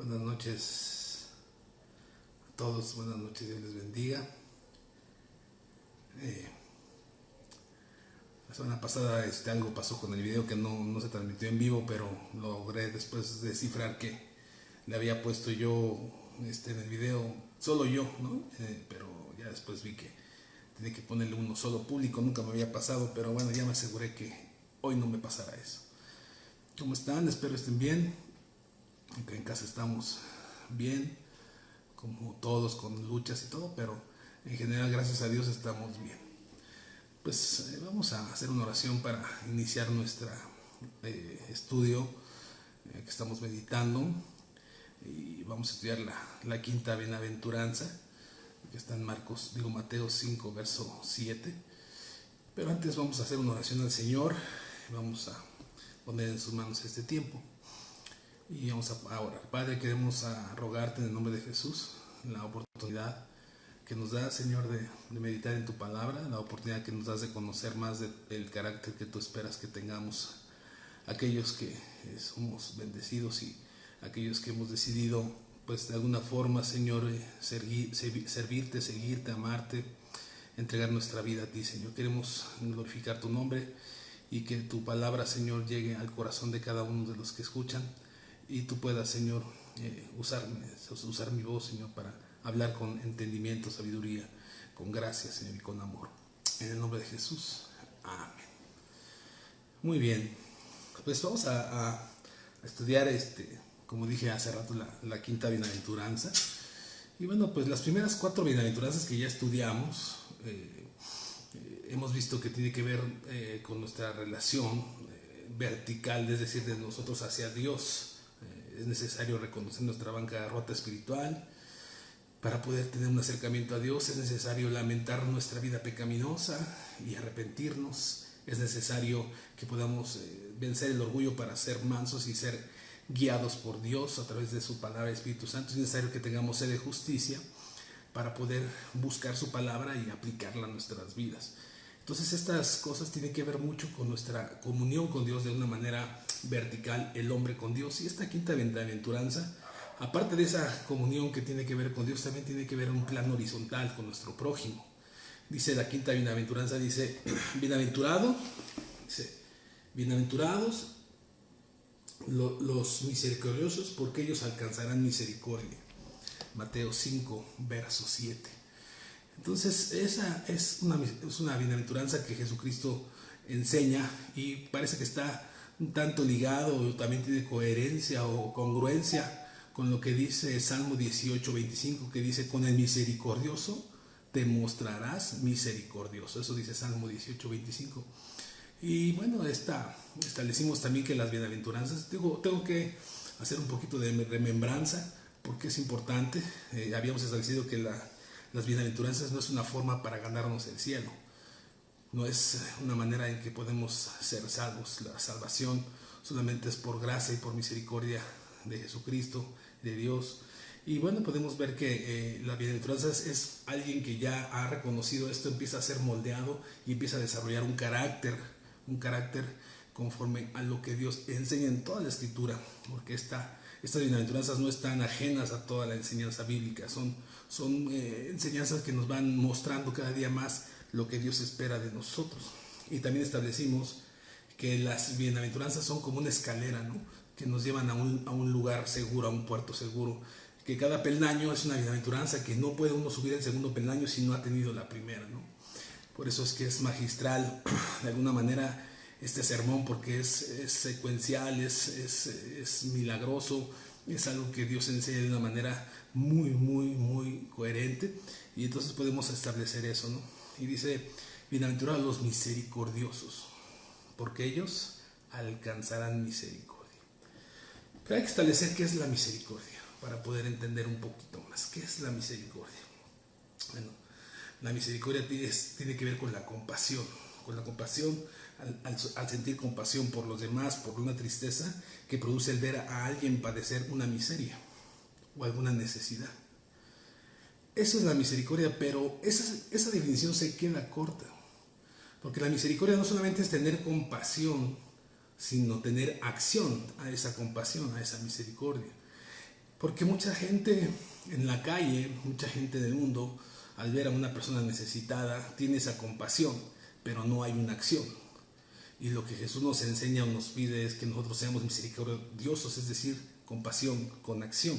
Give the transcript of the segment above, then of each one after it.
Buenas noches a todos, buenas noches, Dios les bendiga. La semana pasada algo pasó con el video que no se transmitió en vivo, pero logré después descifrar que le había puesto yo en el video solo yo, ¿no? Pero ya después vi que tenía que ponerle uno solo público, nunca me había pasado, pero bueno, ya me aseguré que hoy no me pasará eso. ¿Cómo están? Espero estén bien. Acá en casa estamos bien, como todos, con luchas y todo, pero en general, gracias a Dios, estamos bien. Pues vamos a hacer una oración para iniciar nuestro estudio que estamos meditando, y vamos a estudiar la quinta bienaventuranza que está en Mateo 5, verso 7. Pero antes vamos a hacer una oración al Señor, vamos a poner en sus manos este tiempo. Y vamos a orar. Padre, queremos rogarte en el nombre de Jesús la oportunidad que nos da, Señor, de meditar en tu palabra, la oportunidad que nos das de conocer más del carácter que tú esperas que tengamos aquellos que somos bendecidos y aquellos que hemos decidido, pues de alguna forma, Señor, servirte, seguirte, amarte, entregar nuestra vida a ti, Señor. Queremos glorificar tu nombre y que tu palabra, Señor, llegue al corazón de cada uno de los que escuchan. Y tú puedas, Señor, usar mi voz, Señor, para hablar con entendimiento, sabiduría, con gracia, Señor, y con amor. En el nombre de Jesús. Amén. Muy bien. Pues vamos a estudiar, como dije hace rato, la quinta bienaventuranza. Y bueno, pues las primeras 4 bienaventuranzas que ya estudiamos, hemos visto que tiene que ver con nuestra relación vertical, es decir, de nosotros hacia Dios. Es necesario reconocer nuestra bancarrota espiritual. Para poder tener un acercamiento a Dios es necesario lamentar nuestra vida pecaminosa y arrepentirnos. Es necesario que podamos vencer el orgullo para ser mansos y ser guiados por Dios a través de su palabra, Espíritu Santo. Es necesario que tengamos sed de justicia para poder buscar su palabra y aplicarla a nuestras vidas. Entonces estas cosas tienen que ver mucho con nuestra comunión con Dios de una manera vertical, el hombre con Dios. Y esta quinta bienaventuranza, aparte de esa comunión que tiene que ver con Dios, también tiene que ver en un plano horizontal con nuestro prójimo. Dice la quinta bienaventuranza, dice, bienaventurados los misericordiosos, porque ellos alcanzarán misericordia. Mateo 5, verso 7. Entonces esa es una bienaventuranza que Jesucristo enseña y parece que está un tanto ligado, o también tiene coherencia o congruencia con lo que dice Salmo 18, 25, que dice, con el misericordioso te mostrarás misericordioso. Eso dice Salmo 18, 25. Y bueno, establecimos también que las bienaventuranzas, tengo que hacer un poquito de remembranza porque es importante. Habíamos establecido que las bienaventuranzas no es una forma para ganarnos el cielo, no es una manera en que podemos ser salvos. La salvación solamente es por gracia y por misericordia de Jesucristo, de Dios. Y bueno, podemos ver que la bienaventuranza es alguien que ya ha reconocido esto, empieza a ser moldeado y empieza a desarrollar un carácter conforme a lo que Dios enseña en toda la Escritura, porque estas bienaventuranzas no están ajenas a toda la enseñanza bíblica, son enseñanzas que nos van mostrando cada día más lo que Dios espera de nosotros. Y también establecimos que las bienaventuranzas son como una escalera, ¿no?, que nos llevan a un lugar seguro, a un puerto seguro, que cada peldaño es una bienaventuranza, que no puede uno subir el segundo peldaño si no ha tenido la primera, ¿no? Por eso es que es magistral de alguna manera este sermón, porque es secuencial, es milagroso, es algo que Dios enseña de una manera muy, muy, muy coherente, y entonces podemos establecer eso, ¿no? Y dice, bienaventurados los misericordiosos, porque ellos alcanzarán misericordia. Pero hay que establecer qué es la misericordia para poder entender un poquito más. ¿Qué es la misericordia? Bueno, la misericordia tiene que ver con la compasión. Con la compasión, al sentir compasión por los demás, por una tristeza que produce el ver a alguien padecer una miseria o alguna necesidad. Eso es la misericordia, pero esa definición se queda corta. Porque la misericordia no solamente es tener compasión, sino tener acción a esa compasión, a esa misericordia. Porque mucha gente en la calle, mucha gente del mundo, al ver a una persona necesitada, tiene esa compasión, pero no hay una acción. Y lo que Jesús nos enseña o nos pide es que nosotros seamos misericordiosos, es decir, compasión con acción.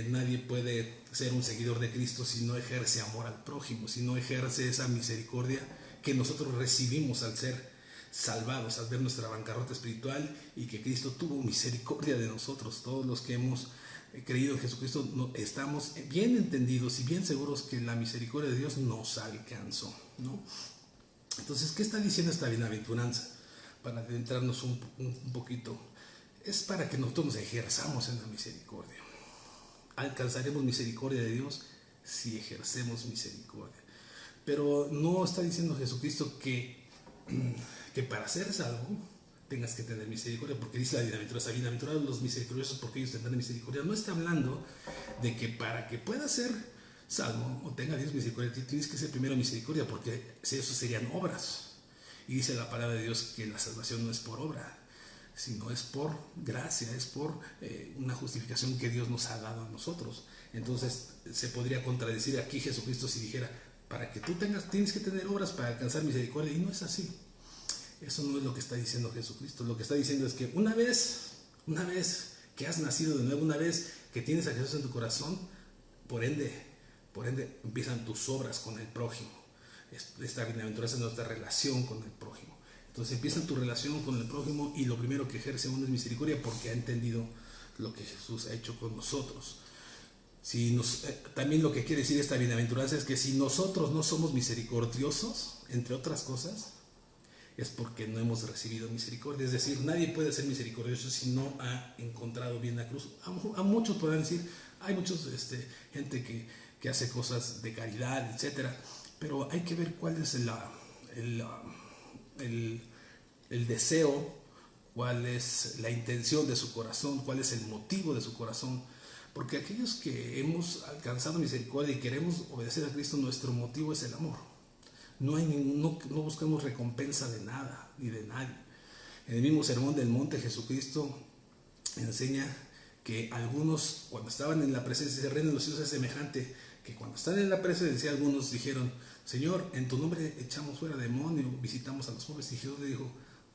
Nadie puede ser un seguidor de Cristo si no ejerce amor al prójimo, si no ejerce esa misericordia que nosotros recibimos al ser salvados, al ver nuestra bancarrota espiritual y que Cristo tuvo misericordia de nosotros. Todos los que hemos creído en Jesucristo estamos bien entendidos y bien seguros que la misericordia de Dios nos alcanzó, ¿no? Entonces, ¿qué está diciendo esta bienaventuranza? Para adentrarnos un poquito, es para que nosotros nos ejerzamos en la misericordia. Alcanzaremos misericordia de Dios si ejercemos misericordia. Pero no está diciendo Jesucristo que para ser salvo tengas que tener misericordia, porque dice la bienaventuranza, bienaventurados los misericordiosos porque ellos tendrán misericordia. No está hablando de que para que puedas ser salvo o tenga Dios misericordia, tienes que ser primero misericordia, porque eso serían obras. Y dice la palabra de Dios que la salvación no es por obra, sino es por gracia, es por una justificación que Dios nos ha dado a nosotros. Entonces se podría contradecir aquí Jesucristo si dijera, para que tú tienes que tener obras para alcanzar misericordia, y no es así. Eso no es lo que está diciendo Jesucristo. Lo que está diciendo es que una vez que has nacido de nuevo, una vez que tienes a Jesús en tu corazón, por ende empiezan tus obras con el prójimo. Esta bienaventuranza es nuestra relación con el prójimo. Entonces empieza tu relación con el prójimo y lo primero que ejerce uno es misericordia, porque ha entendido lo que Jesús ha hecho con nosotros. También lo que quiere decir esta bienaventuranza es que si nosotros no somos misericordiosos, entre otras cosas, es porque no hemos recibido misericordia. Es decir, nadie puede ser misericordioso si no ha encontrado bien la cruz. A muchos podrán decir, hay muchos gente que hace cosas de caridad, etcétera, pero hay que ver cuál es el deseo, cuál es la intención de su corazón, cuál es el motivo de su corazón. Porque aquellos que hemos alcanzado misericordia y queremos obedecer a Cristo, nuestro motivo es el amor. No buscamos recompensa de nada ni de nadie. En el mismo Sermón del Monte, Jesucristo enseña que algunos, cuando estaban en la presencia del reino de los cielos, es semejante que cuando están en la presencia, algunos dijeron, Señor, en tu nombre echamos fuera demonios, visitamos a los pobres. Y Jesús le dijo,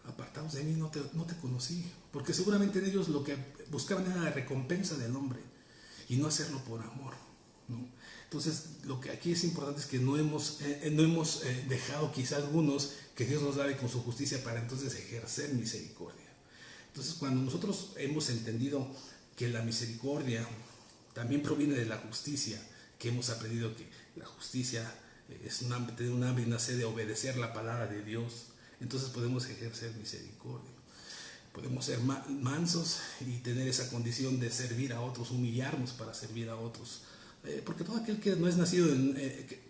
apartaos de mí, no te conocí. Porque seguramente ellos lo que buscaban era la recompensa del hombre y no hacerlo por amor, ¿no? Entonces, lo que aquí es importante es que no hemos dejado quizá algunos que Dios nos lave con su justicia para entonces ejercer misericordia. Entonces, cuando nosotros hemos entendido que la misericordia también proviene de la justicia, que hemos aprendido que la justicia es tener un hambre y una sed de obedecer la palabra de Dios, entonces podemos ejercer misericordia. Podemos ser mansos y tener esa condición de servir a otros, humillarnos para servir a otros. Porque todo aquel que no es nacido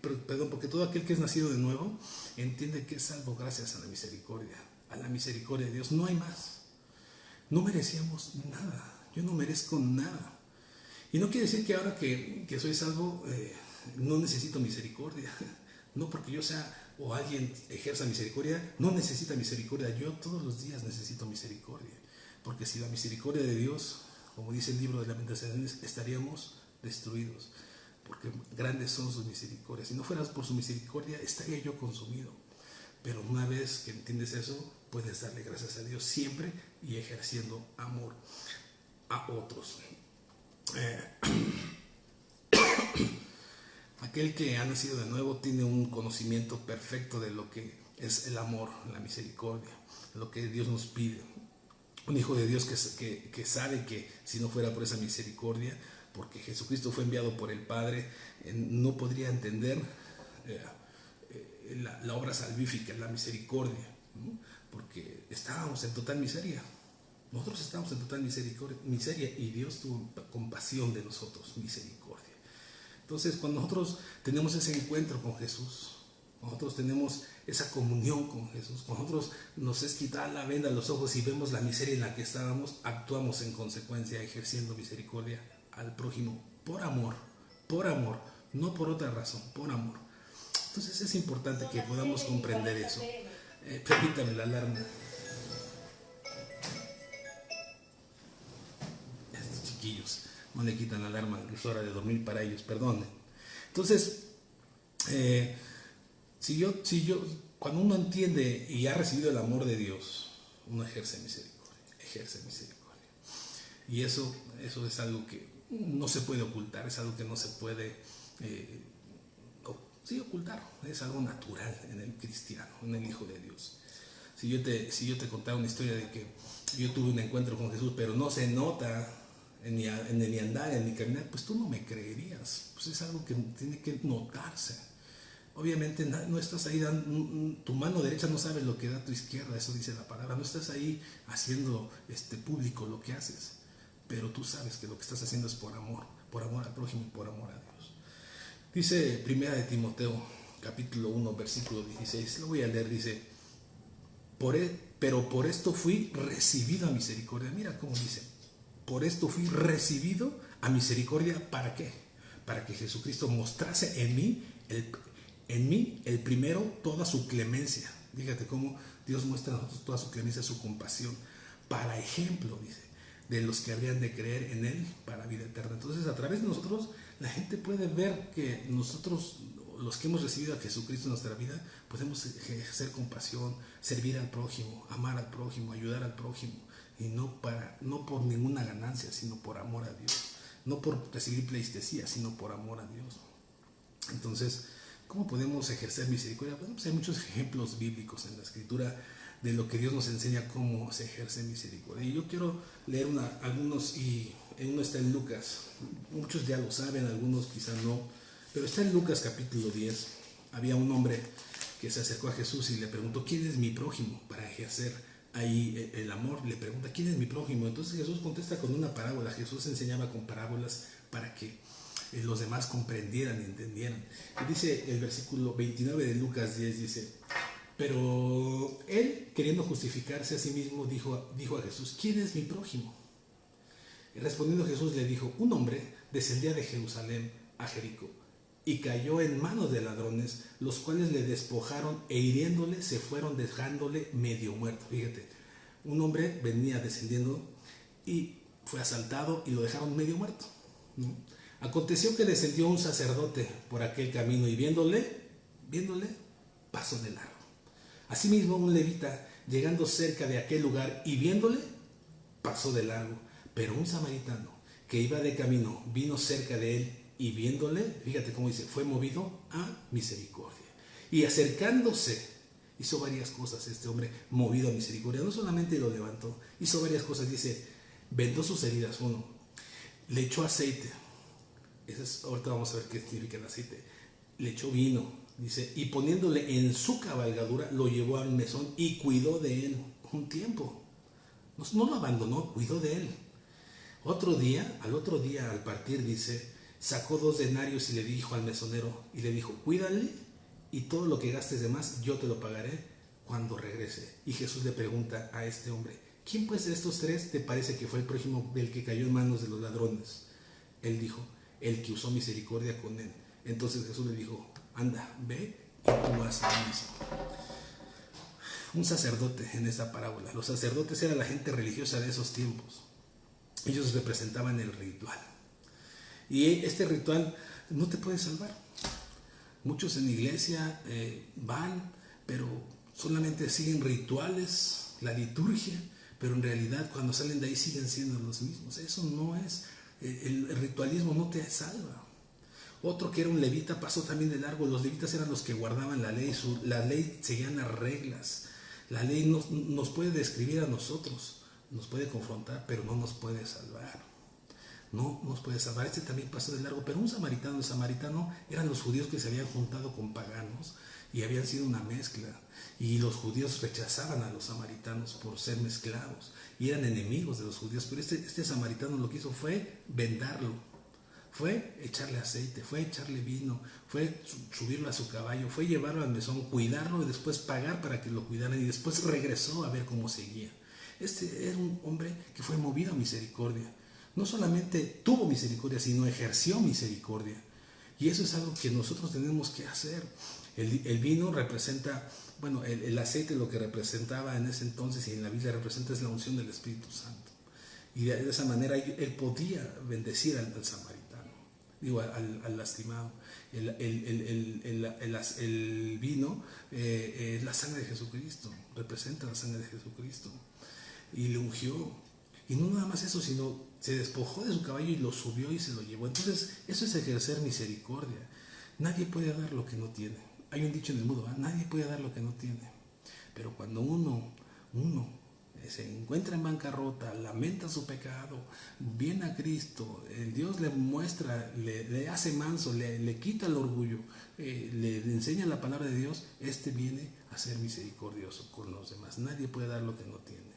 porque todo aquel que es nacido de nuevo entiende que es salvo gracias a la misericordia de Dios. No hay más. No merecíamos nada. Yo no merezco nada. Y no quiere decir que ahora que soy salvo no necesito misericordia. No porque yo sea o alguien ejerza misericordia, no necesita misericordia. Yo todos los días necesito misericordia. Porque si la misericordia de Dios, como dice el libro de Lamentaciones, estaríamos destruidos, porque grandes son sus misericordias. Si no fueras por su misericordia, estaría yo consumido. Pero una vez que entiendes eso, puedes darle gracias a Dios siempre y ejerciendo amor a otros. Aquel que ha nacido de nuevo tiene un conocimiento perfecto de lo que es el amor, la misericordia, lo que Dios nos pide. Un hijo de Dios que sabe que si no fuera por esa misericordia, porque Jesucristo fue enviado por el Padre, no podría entender la obra salvífica, la misericordia, ¿no? Porque estábamos en total miseria. Nosotros estábamos en total miseria y Dios tuvo compasión de nosotros, misericordia. Entonces, cuando nosotros tenemos ese encuentro con Jesús, nosotros tenemos esa comunión con Jesús, cuando nosotros nos es quitar la venda de los ojos y vemos la miseria en la que estábamos, actuamos en consecuencia, ejerciendo misericordia al prójimo por amor, no por otra razón, por amor. Entonces es importante que podamos comprender eso. Permítame la alarma. Estos chiquillos. no le quitan la alarma, es hora de dormir para ellos, perdonen. Entonces, cuando uno entiende y ha recibido el amor de Dios, uno ejerce misericordia. Y eso es algo que no se puede ocultar, es algo que no se puede ocultar, es algo natural en el cristiano, en el Hijo de Dios. Si yo te contara una historia de que yo tuve un encuentro con Jesús, pero no se nota en mi andar, en mi caminar, pues tú no me creerías. Pues es algo que tiene que notarse. Obviamente no estás ahí tu mano derecha no sabe lo que da tu izquierda, eso dice la palabra. No estás ahí haciendo público lo que haces, pero tú sabes que lo que estás haciendo es por amor al prójimo y por amor a Dios. Dice 1 de Timoteo, capítulo 1, versículo 16, lo voy a leer, dice: pero por esto fui recibido a misericordia. Mira cómo dice: por esto fui recibido a misericordia. ¿Para qué? Para que Jesucristo mostrase en mí el primero toda su clemencia. Fíjate cómo Dios muestra a nosotros toda su clemencia, su compasión, para ejemplo, dice, de los que habrían de creer en Él para vida eterna. Entonces, a través de nosotros, la gente puede ver que nosotros, los que hemos recibido a Jesucristo en nuestra vida, podemos ejercer compasión, servir al prójimo, amar al prójimo, ayudar al prójimo, y no por ninguna ganancia, sino por amor a Dios, no por recibir pleitesía, sino por amor a Dios. Entonces, ¿cómo podemos ejercer misericordia? Bueno, pues hay muchos ejemplos bíblicos en la Escritura de lo que Dios nos enseña cómo se ejerce misericordia. Y yo quiero leer algunos, y uno está en Lucas. Muchos ya lo saben, algunos quizás no, pero está en Lucas capítulo 10. Había un hombre que se acercó a Jesús y le preguntó: ¿quién es mi prójimo? Para ejercer ahí el amor, le pregunta: ¿quién es mi prójimo? Entonces Jesús contesta con una parábola. Jesús enseñaba con parábolas para que los demás comprendieran y entendieran. Y dice el versículo 29 de Lucas 10, dice: pero él, queriendo justificarse a sí mismo, dijo a Jesús: ¿quién es mi prójimo? Y respondiendo Jesús le dijo: un hombre descendía de Jerusalén a Jericó y cayó en manos de ladrones, los cuales le despojaron e hiriéndole se fueron, dejándole medio muerto. Fíjate, un hombre venía descendiendo y fue asaltado y lo dejaron medio muerto, ¿no? Aconteció que descendió un sacerdote por aquel camino y viéndole, pasó de largo. Asimismo, un levita, llegando cerca de aquel lugar y viéndole, pasó de largo. Pero un samaritano que iba de camino vino cerca de él y viéndole, fíjate cómo dice, fue movido a misericordia. Y acercándose, hizo varias cosas este hombre movido a misericordia. No solamente lo levantó, hizo varias cosas. Dice: vendó sus heridas, uno, le echó aceite. Ahorita vamos a ver qué significa el aceite. Le echó vino, dice, y poniéndole en su cabalgadura, lo llevó al mesón y cuidó de él un tiempo. No lo abandonó, cuidó de él. Al otro día, al partir, dice, sacó 2 denarios y le dijo al mesonero, y le dijo: cuídale, y todo lo que gastes de más, yo te lo pagaré cuando regrese. Y Jesús le pregunta a este hombre: ¿quién pues de estos 3 te parece que fue el prójimo del que cayó en manos de los ladrones? Él dijo: el que usó misericordia con él. Entonces Jesús le dijo: anda, ve y tú haz lo mismo. Un sacerdote en esta parábola. Los sacerdotes eran la gente religiosa de esos tiempos. Ellos representaban el ritual. Y este ritual no te puede salvar. Muchos en la iglesia van, pero solamente siguen rituales, la liturgia, pero en realidad cuando salen de ahí siguen siendo los mismos. Eso no es. El ritualismo no te salva. Otro que era un levita pasó también de largo. Los levitas eran los que guardaban la ley. La ley seguían las reglas. La ley nos puede describir a nosotros, nos puede confrontar, pero no nos puede salvar. No nos puede salvar. Este también pasó de largo, pero el samaritano eran los judíos que se habían juntado con paganos y habían sido una mezcla. Y los judíos rechazaban a los samaritanos por ser mezclados y eran enemigos de los judíos. Pero este samaritano lo que hizo fue vendarlo, fue echarle aceite, fue echarle vino, fue subirlo a su caballo, fue llevarlo al mesón, cuidarlo y después pagar para que lo cuidaran, y después regresó a ver cómo seguía. Este era un hombre que fue movido a misericordia. No solamente tuvo misericordia, sino ejerció misericordia. Y eso es algo que nosotros tenemos que hacer. El vino representa, el aceite, lo que representaba en ese entonces y en la Biblia representa es la unción del Espíritu Santo. Y de esa manera él podía bendecir al samaritano, digo, al lastimado. El vino es la sangre de Jesucristo, representa la sangre de Jesucristo. Y le ungió. Y no nada más eso, sino se despojó de su caballo y lo subió y se lo llevó. Entonces, eso es ejercer misericordia. Nadie puede dar lo que no tiene. Hay un dicho en el mundo, ¿eh? Nadie puede dar lo que no tiene. Pero cuando uno se encuentra en bancarrota, lamenta su pecado, viene a Cristo, el Dios le muestra, le hace manso, le quita el orgullo, le enseña la palabra de Dios, viene a ser misericordioso con los demás. Nadie puede dar lo que no tiene.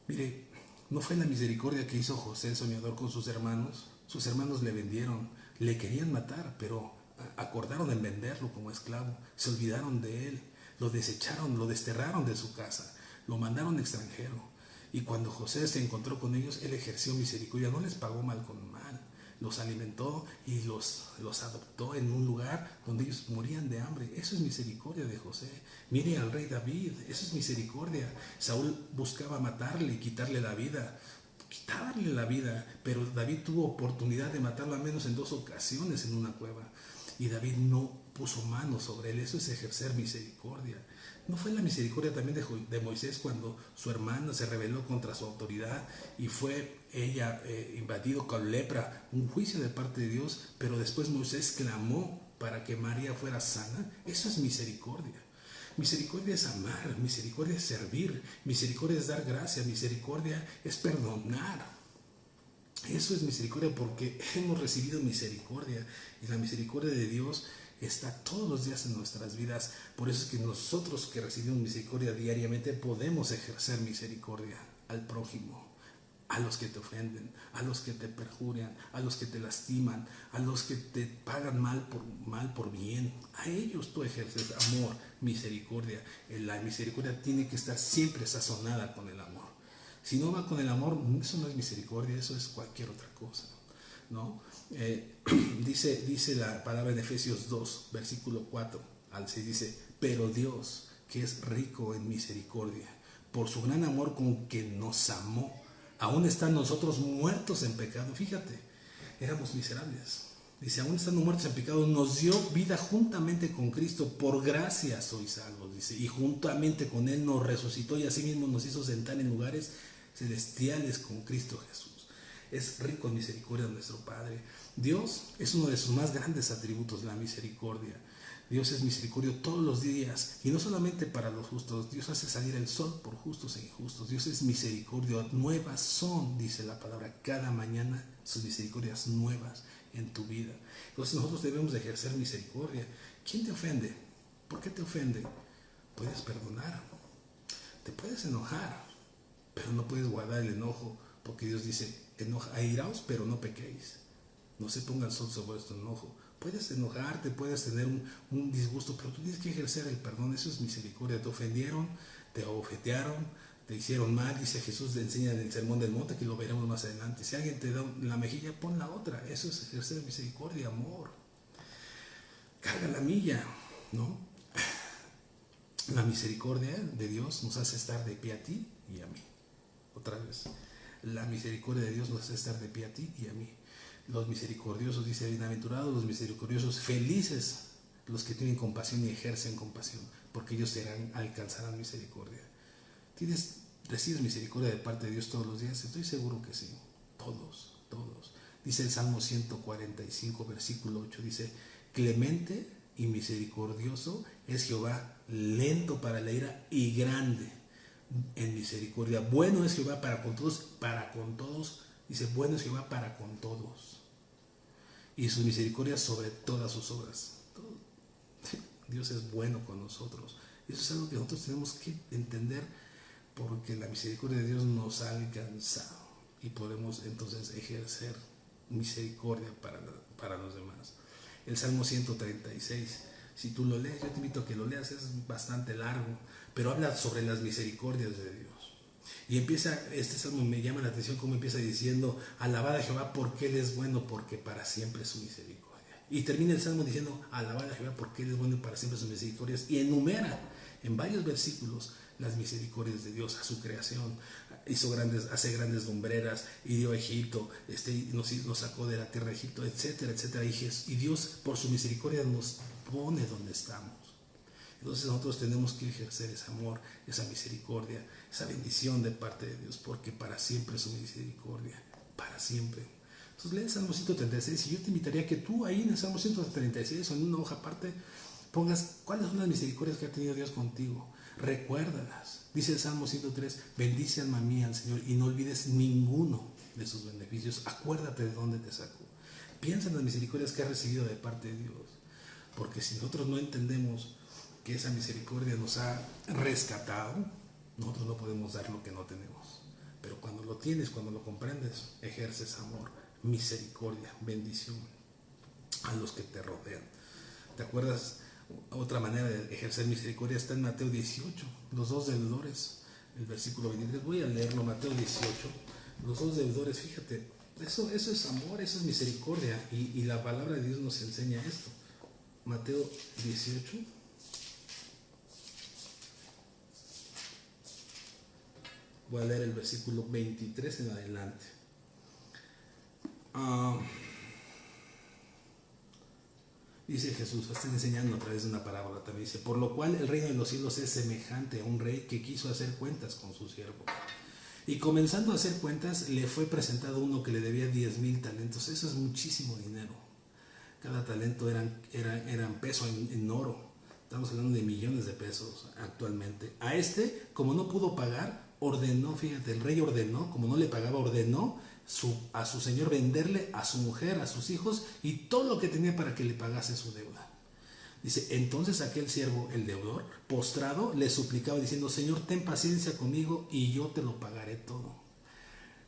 Mire, no fue la misericordia que hizo José el soñador con sus hermanos. Sus hermanos le vendieron, le querían matar, pero acordaron en venderlo como esclavo. Se olvidaron de él, lo desecharon, lo desterraron de su casa, lo mandaron extranjero. Y cuando José se encontró con ellos, él ejerció misericordia, no les pagó mal con mal, los alimentó y los adoptó en un lugar donde ellos morían de hambre. Eso es misericordia de José. Mire al rey David, eso es misericordia. Saúl buscaba matarle y quitarle la vida, pero David tuvo oportunidad de matarlo al menos en 2 ocasiones en una cueva. Y David no puso mano sobre él. Eso es ejercer misericordia. ¿No fue la misericordia también de Moisés cuando su hermana se rebeló contra su autoridad y fue ella invadido con lepra? Un juicio de parte de Dios, pero después Moisés clamó para que María fuera sana. Eso es misericordia. Misericordia es amar, misericordia es servir, misericordia es dar gracia, misericordia es perdonar. Eso es misericordia porque hemos recibido misericordia y la misericordia de Dios está todos los días en nuestras vidas. Por eso es que nosotros que recibimos misericordia diariamente podemos ejercer misericordia al prójimo, a los que te ofenden, a los que te perjuran, a los que te lastiman, a los que te pagan mal por bien. A ellos tú ejerces amor, misericordia. La misericordia tiene que estar siempre sazonada con el amor. Si no va con el amor, eso no es misericordia, eso es cualquier otra cosa, ¿no? Dice la palabra en Efesios 2, versículo 4 al 6, dice: pero Dios, que es rico en misericordia, por su gran amor con que nos amó, aún están nosotros muertos en pecado. Fíjate, éramos miserables. Dice, aún estando muertos en pecado, nos dio vida juntamente con Cristo. Por gracia sois salvos, dice, y juntamente con Él nos resucitó y asimismo nos hizo sentar en lugares celestiales con Cristo Jesús. Es rico en misericordia nuestro Padre. Dios es uno de sus más grandes atributos, la misericordia. Dios es misericordio todos los días, y no solamente para los justos. Dios hace salir el sol por justos e injustos. Dios es misericordia. Nuevas son, dice la palabra, cada mañana sus misericordias nuevas en tu vida. Entonces nosotros debemos de ejercer misericordia. ¿Quién te ofende? ¿Por qué te ofende? Puedes perdonar, te puedes enojar, pero no puedes guardar el enojo, porque Dios dice: airaos, pero no pequéis. No se ponga el sol sobre vuestro enojo. Puedes enojarte, puedes tener un disgusto, pero tú tienes que ejercer el perdón. Eso es misericordia. Te ofendieron, te abofetearon, te hicieron mal, dice Jesús, le enseña en el Sermón del Monte, que lo veremos más adelante. Si alguien te da la mejilla, pon la otra. Eso es ejercer misericordia, amor. Carga la milla, ¿no? La misericordia de Dios nos hace estar de pie a ti y a mí. Otra vez, la misericordia de Dios nos hace estar de pie a ti y a mí. Los misericordiosos, dice, bienaventurados los misericordiosos, felices los que tienen compasión y ejercen compasión, porque ellos alcanzarán misericordia. ¿Recibes misericordia de parte de Dios todos los días? Estoy seguro que sí, todos. Dice el Salmo 145, versículo 8, dice: clemente y misericordioso es Jehová, lento para la ira y grande en misericordia. Bueno es Jehová para con todos, dice, bueno es Jehová para con todos, y sus misericordias sobre todas sus obras. Dios es bueno con nosotros. Eso es algo que nosotros tenemos que entender, porque la misericordia de Dios nos ha alcanzado y podemos entonces ejercer misericordia para los demás. El Salmo 136, si tú lo lees, yo te invito a que lo leas, es bastante largo, pero habla sobre las misericordias de Dios. Y este salmo me llama la atención cómo empieza diciendo: alabad a Jehová porque Él es bueno, porque para siempre es su misericordia. Y termina el salmo diciendo: alabad a Jehová porque Él es bueno y para siempre sus misericordias. Y enumera en varios versículos las misericordias de Dios a su creación. hace grandes lumbreras, hirió a Egipto, nos sacó de la tierra de Egipto, etcétera, etcétera. Y Dios, por su misericordia, nos pone donde estamos. Entonces nosotros tenemos que ejercer ese amor, esa misericordia, esa bendición de parte de Dios, porque para siempre es su misericordia, para siempre. Entonces lee el Salmo 136 y yo te invitaría a que tú ahí en el Salmo 136 o en una hoja aparte pongas cuáles son las misericordias que ha tenido Dios contigo. Recuérdalas. Dice el Salmo 103, bendice alma mía al Señor y no olvides ninguno de sus beneficios. Acuérdate de dónde te sacó. Piensa en las misericordias que has recibido de parte de Dios. Porque si nosotros no entendemos que esa misericordia nos ha rescatado, nosotros no podemos dar lo que no tenemos. Pero cuando lo tienes, cuando lo comprendes, ejerces amor, misericordia, bendición a los que te rodean. ¿Te acuerdas? Otra manera de ejercer misericordia está en Mateo 18, los dos deudores, el versículo 23. Voy a leerlo, Mateo 18, los dos deudores. Fíjate, eso es amor, eso es misericordia, y la palabra de Dios nos enseña esto. Mateo 18. Voy a leer el versículo 23 en adelante. Dice Jesús, está enseñando a través de una parábola también. Dice, por lo cual el reino de los cielos es semejante a un rey que quiso hacer cuentas con su siervo. Y comenzando a hacer cuentas, le fue presentado uno que le debía 10,000 talentos. Eso es muchísimo dinero. Cada talento eran peso en oro. Estamos hablando de millones de pesos actualmente. A como no pudo pagar, ordenó, fíjate, el rey ordenó, como no le pagaba, ordenó a su señor venderle a su mujer, a sus hijos y todo lo que tenía para que le pagase su deuda. Dice, entonces aquel siervo, el deudor, postrado, le suplicaba diciendo, Señor, ten paciencia conmigo y yo te lo pagaré todo.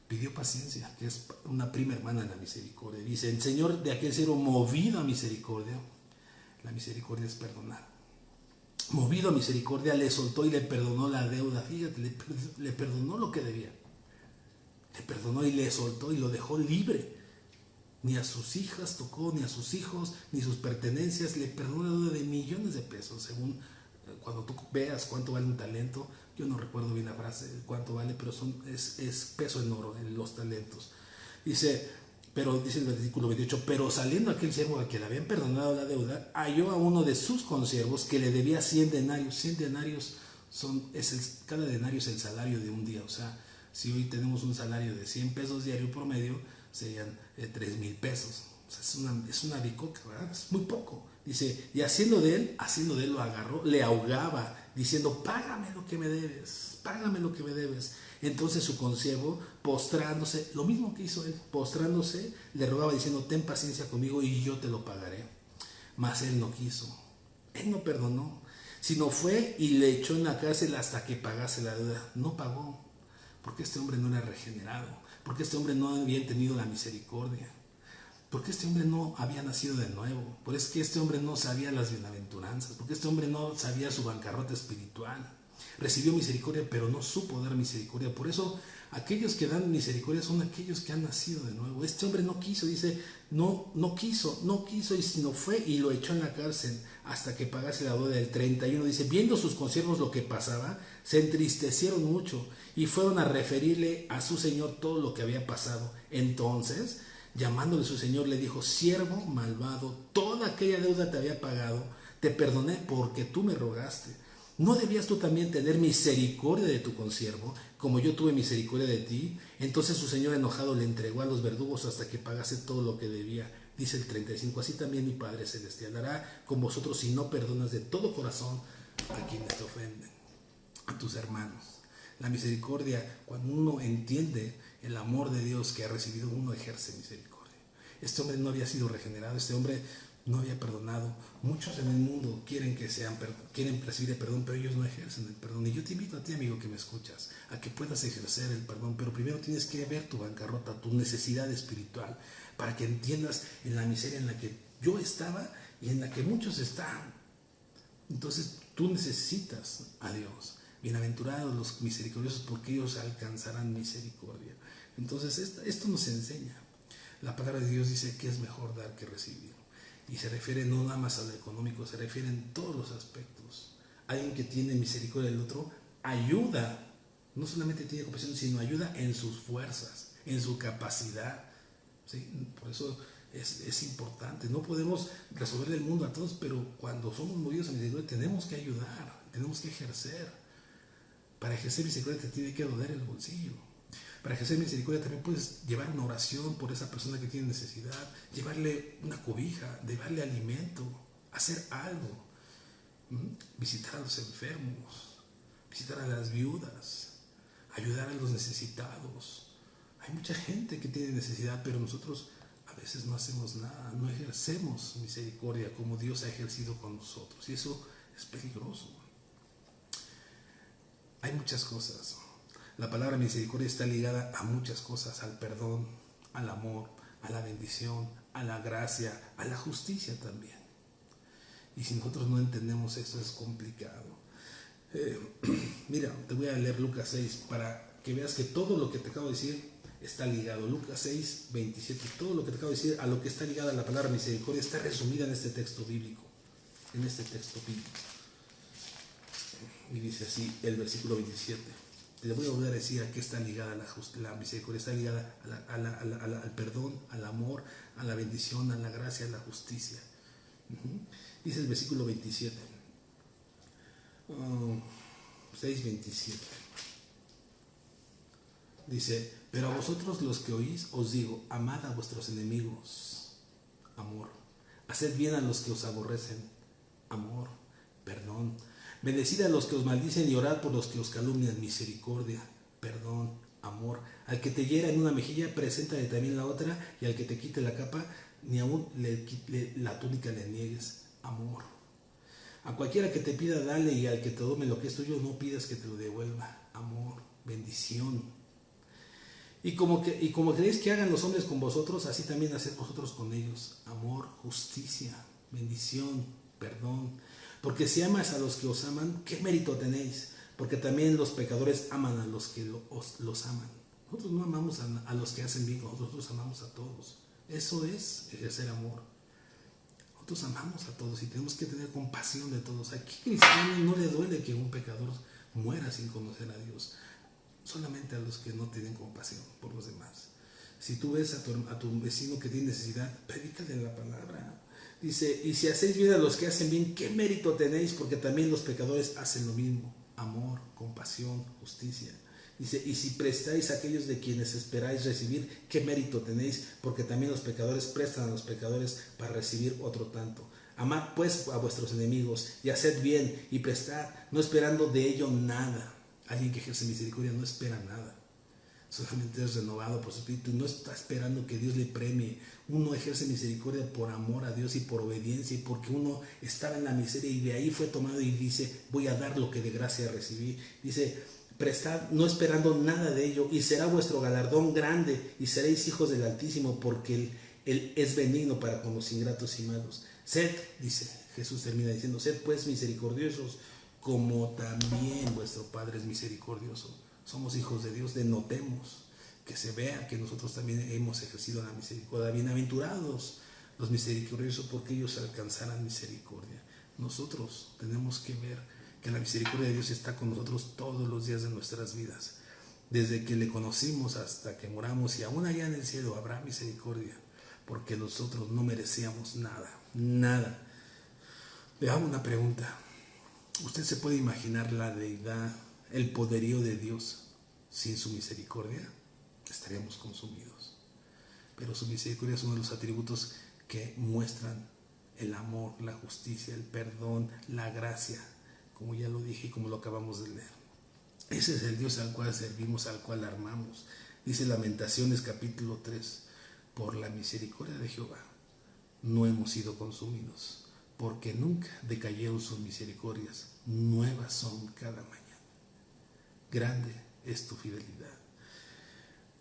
Pidió paciencia, que es una prima hermana de la misericordia. Dice, el Señor de aquel siervo, movido a misericordia, la misericordia es perdonar. Movido a misericordia, le soltó y le perdonó la deuda. Fíjate, le perdonó lo que debía. Le perdonó y le soltó y lo dejó libre. Ni a sus hijas tocó, ni a sus hijos, ni sus pertenencias. Le perdonó la deuda de millones de pesos. Según cuando tú veas cuánto vale un talento, yo no recuerdo bien la frase cuánto vale, pero es peso en oro en los talentos. Dice el versículo 28, pero saliendo aquel siervo al que le habían perdonado la deuda, halló a uno de sus consiervos que le debía 100 denarios. 100 denarios cada denario es el salario de un día. O sea, si hoy tenemos un salario de 100 pesos diario promedio, serían 3,000 pesos. O sea, es una bicoca, ¿verdad? Es muy poco. Dice, y haciendo de él lo agarró, le ahogaba, diciendo, págame lo que me debes, págame lo que me debes. Entonces su consiervo, postrándose, lo mismo que hizo él, postrándose, le rogaba diciendo, ten paciencia conmigo y yo te lo pagaré. Mas él no quiso, él no perdonó, sino fue y le echó en la cárcel hasta que pagase la deuda. No pagó, porque este hombre no era regenerado, porque este hombre no había tenido la misericordia, porque este hombre no había nacido de nuevo, por eso que este hombre no sabía las bienaventuranzas, porque este hombre no sabía su bancarrota espiritual. Recibió misericordia, pero no supo dar misericordia. Por eso aquellos que dan misericordia son aquellos que han nacido de nuevo. Este hombre no quiso, dice, no quiso, y sino fue y lo echó en la cárcel hasta que pagase la deuda. Del 31 dice, viendo sus consiervos lo que pasaba, se entristecieron mucho y fueron a referirle a su señor todo lo que había pasado. Entonces, llamándole su señor, le dijo, siervo malvado, toda aquella deuda te había pagado, te perdoné porque tú me rogaste. ¿No debías tú también tener misericordia de tu consiervo, como yo tuve misericordia de ti? Entonces su señor enojado le entregó a los verdugos hasta que pagase todo lo que debía. Dice el 35, así también mi Padre Celestial hará con vosotros si no perdonas de todo corazón a quienes te ofenden, a tus hermanos. La misericordia, cuando uno entiende el amor de Dios que ha recibido, uno ejerce misericordia. Este hombre no había sido regenerado, este hombre no había perdonado. Muchos en el mundo quieren recibir el perdón, pero ellos no ejercen el perdón. Y yo te invito a ti, amigo, que me escuchas, a que puedas ejercer el perdón, pero primero tienes que ver tu bancarrota, tu necesidad espiritual, para que entiendas en la miseria en la que yo estaba y en la que muchos están. Entonces tú necesitas a Dios. Bienaventurados los misericordiosos, porque ellos alcanzarán misericordia. Entonces esto nos enseña. La palabra de Dios dice que es mejor dar que recibir. Y se refiere no nada más a lo económico, se refiere en todos los aspectos. Alguien que tiene misericordia del otro ayuda No solamente tiene compasión, sino ayuda en sus fuerzas, en su capacidad. ¿Sí? Por eso es importante. No podemos resolver el mundo a todos, pero cuando somos movidos a misericordia tenemos que ayudar, tenemos que ejercer. Para ejercer misericordia te tiene que doler el bolsillo. Para ejercer misericordia también puedes llevar una oración por esa persona que tiene necesidad, llevarle una cobija, llevarle alimento, hacer algo, visitar a los enfermos, visitar a las viudas, ayudar a los necesitados. Hay mucha gente que tiene necesidad, pero nosotros a veces no hacemos nada, no ejercemos misericordia como Dios ha ejercido con nosotros, y eso es peligroso. Hay muchas cosas. La palabra misericordia está ligada a muchas cosas, al perdón, al amor, a la bendición, a la gracia, a la justicia también. Y si nosotros no entendemos eso, es complicado. Mira, te voy a leer Lucas 6 para que veas que todo lo que te acabo de decir está ligado. Lucas 6, 27, todo lo que te acabo de decir, a lo que está ligada la palabra misericordia, está resumida en este texto bíblico. Y dice así el versículo 27. Te voy a volver a decir a qué está ligada la misericordia. Está ligada al perdón, al amor, a la bendición, a la gracia, a la justicia. Dice el versículo 27. 6:27. Dice: pero a vosotros los que oís os digo, amad a vuestros enemigos, amor. Haced bien a los que os aborrecen, amor, perdón. Bendecid a los que os maldicen y orad por los que os calumnian, misericordia, perdón, amor. Al que te hiera en una mejilla, preséntale también la otra, y al que te quite la capa, ni aun la túnica le niegues, amor. A cualquiera que te pida, dale, y al que te tome lo que es tuyo, no pidas que te lo devuelva, amor, bendición. Y como queréis que hagan los hombres con vosotros, así también haced vosotros con ellos, amor, justicia, bendición, perdón. Porque si amas a los que os aman, ¿qué mérito tenéis? Porque también los pecadores aman a los que los aman. Nosotros no amamos a los que hacen bien, nosotros amamos a todos. Eso es ejercer amor. Nosotros amamos a todos y tenemos que tener compasión de todos. ¿A qué cristiano no le duele que un pecador muera sin conocer a Dios? Solamente a los que no tienen compasión por los demás. Si tú ves a tu vecino que tiene necesidad, predícale la palabra. Dice: y si hacéis bien a los que hacen bien, ¿qué mérito tenéis? Porque también los pecadores hacen lo mismo. Amor, compasión, justicia. Dice: y si prestáis a aquellos de quienes esperáis recibir, ¿qué mérito tenéis? Porque también los pecadores prestan a los pecadores para recibir otro tanto. Amad pues a vuestros enemigos y haced bien y prestad, no esperando de ello nada. Alguien que ejerce misericordia no espera nada. Solamente es renovado por su espíritu y no está esperando que Dios le premie. Uno ejerce misericordia por amor a Dios y por obediencia, y porque uno estaba en la miseria y de ahí fue tomado y dice: voy a dar lo que de gracia recibí. Dice: prestad no esperando nada de ello, y será vuestro galardón grande, y seréis hijos del Altísimo, porque Él es benigno para con los ingratos y malos. Sed, dice Jesús, termina diciendo: sed pues misericordiosos, como también vuestro Padre es misericordioso. Somos hijos de Dios, denotemos, que se vea que nosotros también hemos ejercido la misericordia. Bienaventurados los misericordiosos, porque ellos alcanzarán misericordia. Nosotros tenemos que ver que la misericordia de Dios está con nosotros todos los días de nuestras vidas, desde que le conocimos hasta que moramos, y aún allá en el cielo habrá misericordia, porque nosotros no merecíamos nada. Le hago una pregunta. ¿Usted se puede imaginar la deidad, el poderío de Dios sin su misericordia? Estaríamos consumidos. Pero su misericordia es uno de los atributos que muestran el amor, la justicia, el perdón, la gracia, como ya lo dije y como lo acabamos de leer. Ese es el Dios al cual servimos, al cual armamos. Dice Lamentaciones capítulo 3: por la misericordia de Jehová no hemos sido consumidos, porque nunca decayeron sus misericordias, nuevas son cada mañana. Grande es tu fidelidad.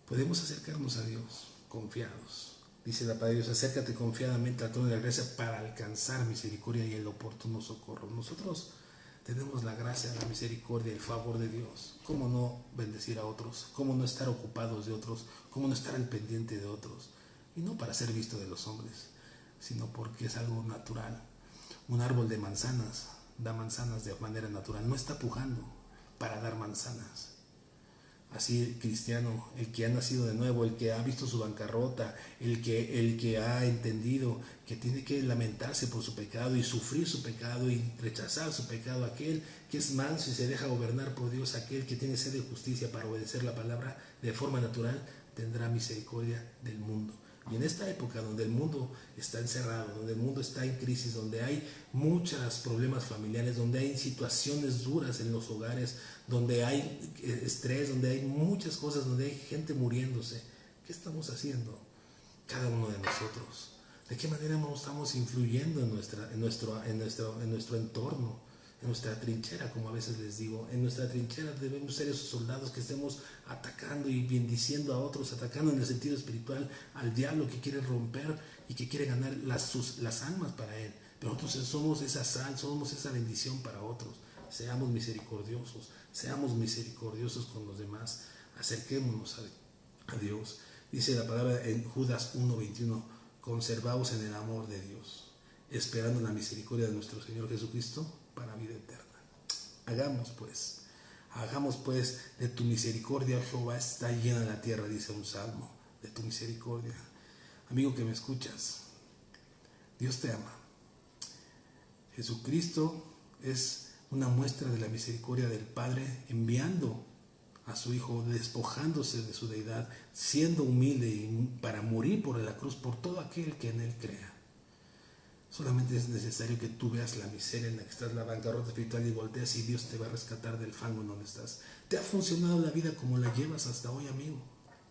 Podemos acercarnos a Dios confiados. Dice la palabra de Dios: acércate confiadamente al trono de la gracia para alcanzar misericordia y el oportuno socorro. Nosotros tenemos la gracia, la misericordia, el favor de Dios. ¿Cómo no bendecir a otros? ¿Cómo no estar ocupados de otros? ¿Cómo no estar al pendiente de otros? Y no para ser visto de los hombres, sino porque es algo natural. Un árbol de manzanas da manzanas de manera natural, no está pujando para dar manzanas. así cristiano, el que ha nacido de nuevo, el que ha visto su bancarrota, el que ha entendido que tiene que lamentarse por su pecado y sufrir su pecado y rechazar su pecado, aquel que es manso y se deja gobernar por Dios, aquel que tiene sed de justicia para obedecer la palabra de forma natural, tendrá misericordia del mundo. Y en esta época donde el mundo está encerrado, donde el mundo está en crisis, donde hay muchos problemas familiares, donde hay situaciones duras en los hogares, donde hay estrés, donde hay muchas cosas, donde hay gente muriéndose, ¿qué estamos haciendo cada uno de nosotros? ¿De qué manera nos estamos influyendo en nuestro entorno? En nuestra trinchera, como a veces les digo, en nuestra trinchera debemos ser esos soldados que estemos atacando y bendiciendo a otros, atacando en el sentido espiritual al diablo que quiere romper y que quiere ganar las almas para él. Pero nosotros somos esa sal, somos esa bendición para otros. Seamos misericordiosos con los demás, acerquémonos a Dios. Dice la palabra en Judas 1:21, conservaos en el amor de Dios, esperando la misericordia de nuestro Señor Jesucristo para vida eterna. Hagamos pues de tu misericordia, Jehová, está llena la tierra, dice un salmo, de tu misericordia. Amigo que me escuchas, Dios te ama. Jesucristo es una muestra de la misericordia del Padre, enviando a su Hijo, despojándose de su deidad, siendo humilde para morir por la cruz por todo aquel que en Él crea. Solamente es necesario que tú veas la miseria en la que estás, la bancarrota espiritual, y volteas y Dios te va a rescatar del fango en donde estás. ¿Te ha funcionado la vida como la llevas hasta hoy, amigo,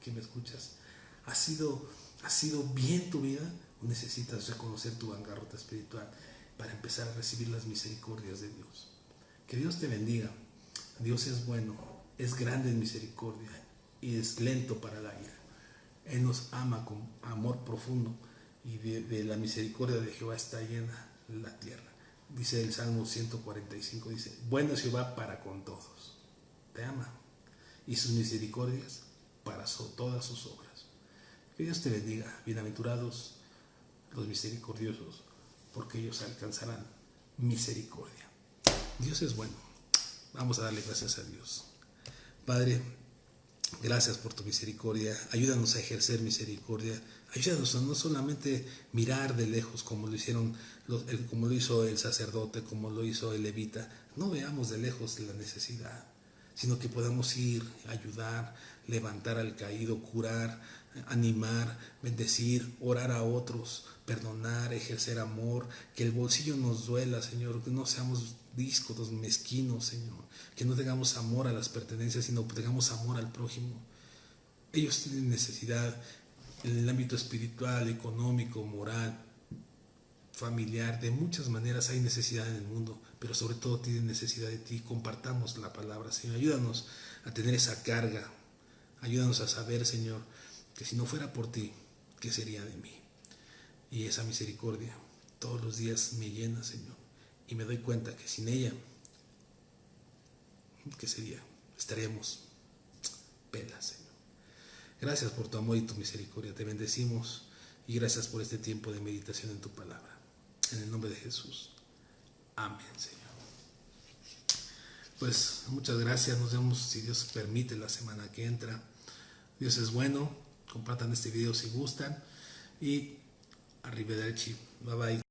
que me escuchas? ¿Ha sido bien tu vida o necesitas reconocer tu bancarrota espiritual para empezar a recibir las misericordias de Dios? Que Dios te bendiga. Dios es bueno, es grande en misericordia y es lento para la ira. Él nos ama con amor profundo. Y de la misericordia de Jehová está llena la tierra. Dice el Salmo 145, dice, bueno es Jehová para con todos. Te ama. Y sus misericordias para todas sus obras. Que Dios te bendiga. Bienaventurados los misericordiosos, porque ellos alcanzarán misericordia. Dios es bueno. Vamos a darle gracias a Dios. Padre, gracias por tu misericordia. Ayúdanos a ejercer misericordia. Ayúdanos a no solamente mirar de lejos como lo hizo el sacerdote, como lo hizo el levita. No veamos de lejos la necesidad, sino que podamos ir, ayudar, levantar al caído, curar, animar, bendecir, orar a otros, perdonar, ejercer amor, que el bolsillo nos duela, Señor, que no seamos díscotos, mezquinos, Señor, que no tengamos amor a las pertenencias, sino que tengamos amor al prójimo. Ellos tienen necesidad en el ámbito espiritual, económico, moral, familiar, de muchas maneras hay necesidad en el mundo, pero sobre todo tienen necesidad de ti. Compartamos la palabra, Señor. Ayúdanos a tener esa carga. Ayúdanos a saber, Señor, que si no fuera por ti, ¿qué sería de mí? Y esa misericordia todos los días me llena, Señor, y me doy cuenta que sin ella, ¿qué sería? Estaríamos pelas, Señor. Gracias por tu amor y tu misericordia. Te bendecimos y gracias por este tiempo de meditación en tu palabra. En el nombre de Jesús. Amén, Señor. Pues muchas gracias. Nos vemos, si Dios permite, la semana que entra. Dios es bueno. Compartan este video si gustan. Y arrivederci. Bye bye.